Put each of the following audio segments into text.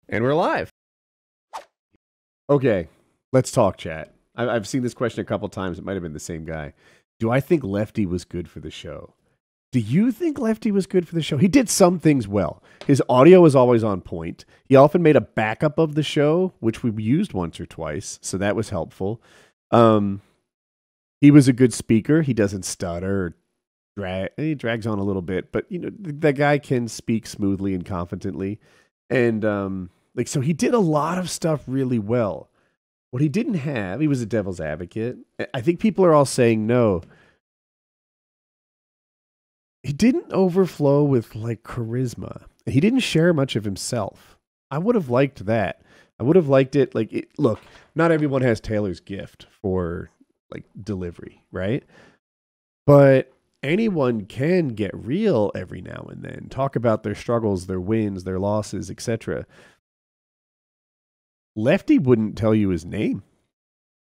And we're live. Okay, let's talk, chat. I've seen this question a couple times. It might have been the same guy. Do I think Lefty was good for the show? Do you think Lefty was good for the show? He did some things well. His audio was always on point. He often made a backup of the show, which we used once or twice, so that was helpful. He was a good speaker. He doesn't stutter or he drags on a little bit, but you know, the guy can speak smoothly and confidently. And so he did a lot of stuff really well. What he didn't have, he was a devil's advocate. I think people are all saying no. He didn't overflow with like charisma. He didn't share much of himself. I would have liked that. I would have liked it. Look, not everyone has Taylor's gift for like delivery, right? But anyone can get real every now and then, talk about their struggles, their wins, their losses, etc. Lefty wouldn't tell you his name,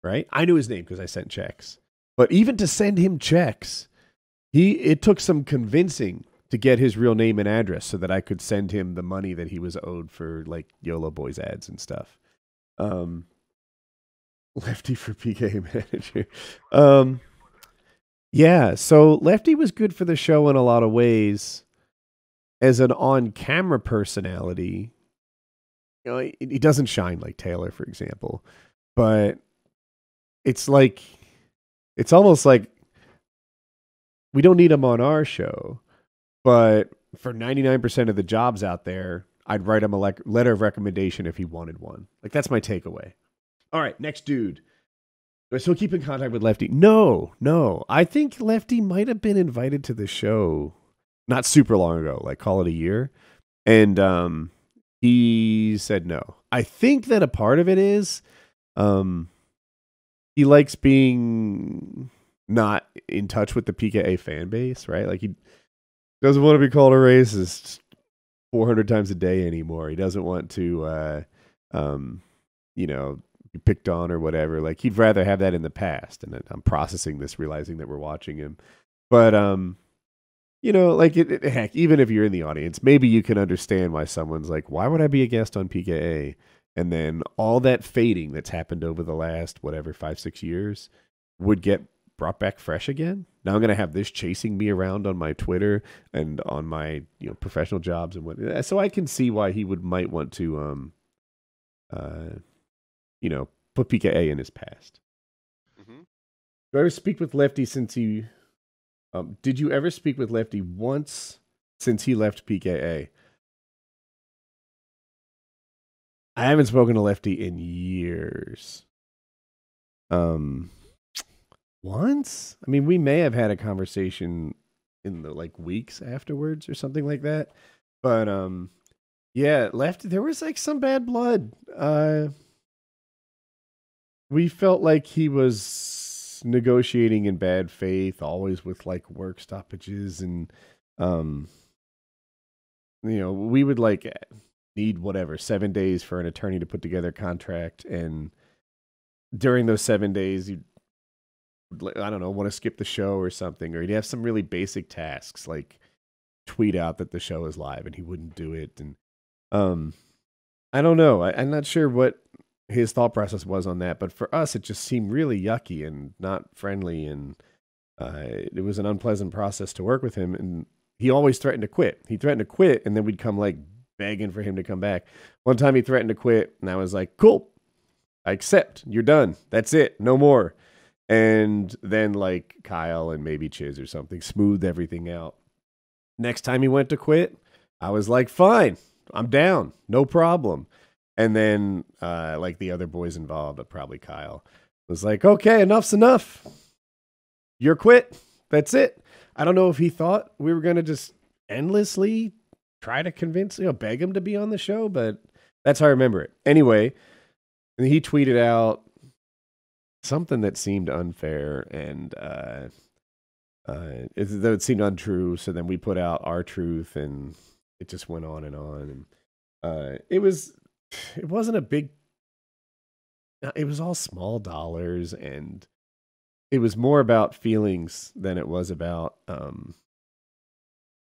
right? I knew his name because I sent checks. But even to send him checks, it took some convincing to get his real name and address so that I could send him the money that he was owed for like YoloBoys ads and stuff. Lefty for PKA manager. Yeah, so Lefty was good for the show in a lot of ways. As an on-camera personality, you know, he doesn't shine like Taylor, for example. But it's almost like we don't need him on our show. But for 99% of the jobs out there, I'd write him a letter of recommendation if he wanted one. Like, that's my takeaway. All right, next dude. Do I still keep in contact with Lefty? No. I think Lefty might have been invited to the show not super long ago, like call it a year. And he said no. I think that a part of it is he likes being not in touch with the PKA fan base, right? Like he doesn't want to be called a racist 400 times a day anymore. He doesn't want to, be picked on or whatever. Like he'd rather have that in the past. And I'm processing this, realizing that we're watching him. But, heck, even if you're in the audience, maybe you can understand why someone's like, why would I be a guest on PKA? And then all that fading that's happened over the last, 5-6 years would get brought back fresh again. Now I'm going to have this chasing me around on my Twitter and on my professional jobs and what. So I can see why he might want to put PKA in his past. Mm-hmm. Do I ever speak with Lefty since he? Did you ever speak with Lefty once since he left PKA? I haven't spoken to Lefty in years. Once? I mean, we may have had a conversation in the weeks afterwards or something like that. But yeah, Lefty, there was some bad blood. We felt like he was negotiating in bad faith, always with work stoppages, and we would need 7 days for an attorney to put together a contract, and during those 7 days, you want to skip the show or something, or he'd have some really basic tasks like tweet out that the show is live, and he wouldn't do it, and I don't know. I'm not sure what his thought process was on that, but for us, it just seemed really yucky and not friendly, and it was an unpleasant process to work with him. And he always threatened to quit. He threatened to quit, and then we'd come begging for him to come back. One time he threatened to quit, and I was like, "Cool, I accept. You're done. That's it. No more." And then Kyle and maybe Chiz or something smoothed everything out. Next time he went to quit, I was like, "Fine, I'm down. No problem." And then, the other boys involved, probably Kyle, was like, "Okay, enough's enough. You're quit. That's it." I don't know if he thought we were going to just endlessly try to convince, beg him to be on the show, but that's how I remember it. Anyway, and he tweeted out something that seemed unfair, and it seemed untrue. So then we put out our truth, and it just went on and on. And it wasn't a big, it was all small dollars, and it was more about feelings than it was about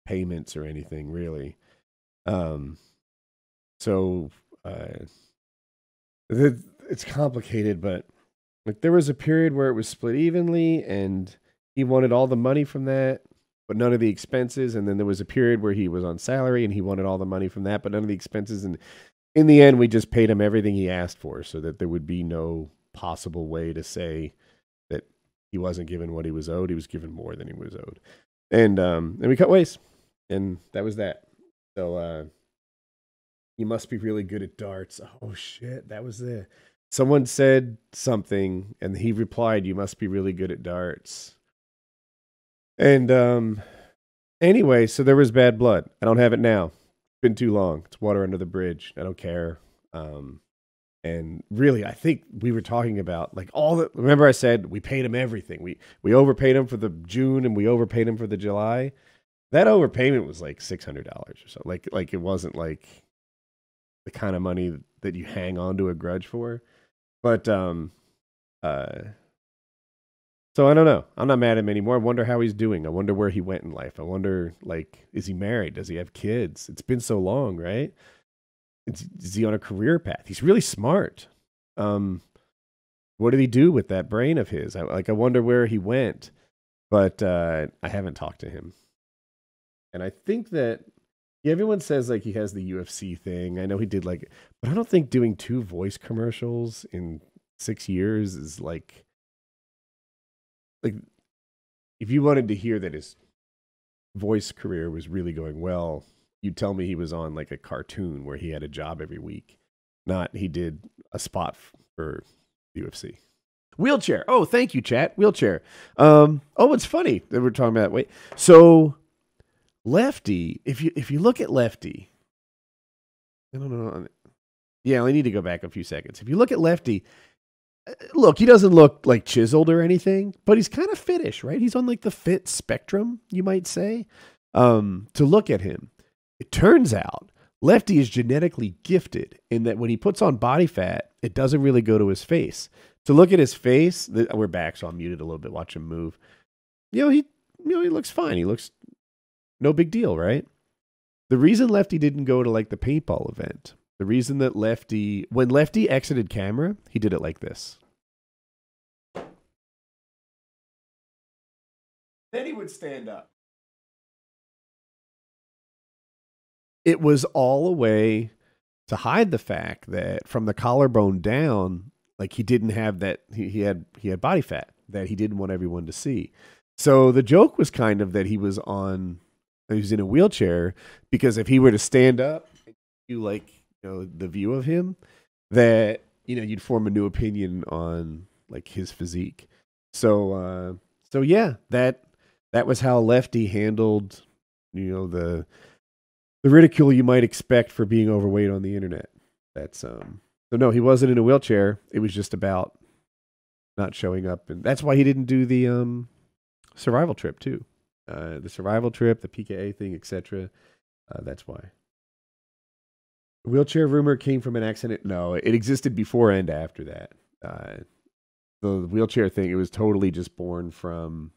payments or anything, really. So It's complicated, but like there was a period where it was split evenly, and he wanted all the money from that, but none of the expenses. And then there was a period where he was on salary, and he wanted all the money from that, but none of the expenses. And in the end, we just paid him everything he asked for, so that there would be no possible way to say that he wasn't given what he was owed. He was given more than he was owed, and we cut ways, and that was that. So you must be really good at darts. Oh shit, that was it. Someone said something, and he replied, "You must be really good at darts." And anyway, so there was bad blood. I don't have it now. It's been too long. It's water under the bridge. I don't care. And really, I think we were talking about like all the. Remember, I said we paid him everything. We overpaid him for the June, and we overpaid him for the July. That overpayment was like $600 or so. Like it wasn't like the kind of money that you hang on to a grudge for. But so I don't know. I'm not mad at him anymore. I wonder how he's doing. I wonder where he went in life. I wonder, like, is he married? Does he have kids? It's been so long, right? Is he on a career path? He's really smart. What did he do with that brain of his? I wonder where he went. But I haven't talked to him. And I think that everyone says like he has the UFC thing. I know he did like, but I don't think doing 2 voice commercials in 6 years is like if you wanted to hear that his voice career was really going well, you'd tell me he was on like a cartoon where he had a job every week, not he did a spot for UFC. Wheelchair. Oh, thank you, chat. Wheelchair. Oh, it's funny that we're talking about. Wait, so Lefty, if you look at Lefty, I don't know. Yeah, I need to go back a few seconds. If you look at Lefty, look, he doesn't look like chiseled or anything, but he's kind of fittish, right? He's on like the fit spectrum, you might say. To look at him, it turns out Lefty is genetically gifted in that when he puts on body fat, it doesn't really go to his face. To look at his face, we're back, so I'm muted a little bit. Watch him move. He looks fine. He looks no big deal, right? The reason Lefty didn't go to like the paintball event, the reason that when Lefty exited camera, he did it like this. Then he would stand up. It was all a way to hide the fact that from the collarbone down, like he didn't have that, he had body fat that he didn't want everyone to see. So the joke was kind of that he was in a wheelchair, because if he were to stand up, the view of him, that you'd form a new opinion on like his physique. So yeah, that was how Lefty handled the ridicule you might expect for being overweight on the internet. That's so no, he wasn't in a wheelchair. It was just about not showing up, and that's why he didn't do the survival trip too. The survival trip, the PKA thing, etc. That's why. The wheelchair rumor came from an accident. No, it existed before and after that. The wheelchair thing, it was totally just born from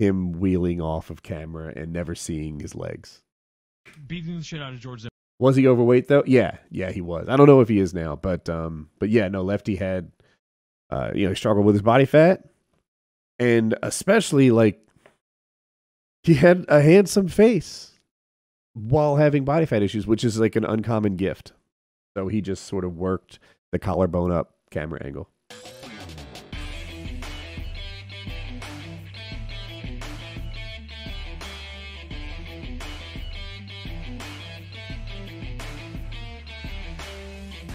him wheeling off of camera and never seeing his legs. Beating the shit out of George Zimmerman. Was he overweight though? Yeah, he was. I don't know if he is now, but yeah, no, Lefty had he struggled with his body fat. And especially, like, he had a handsome face while having body fat issues, which is like an uncommon gift. So he just sort of worked the collarbone up camera angle.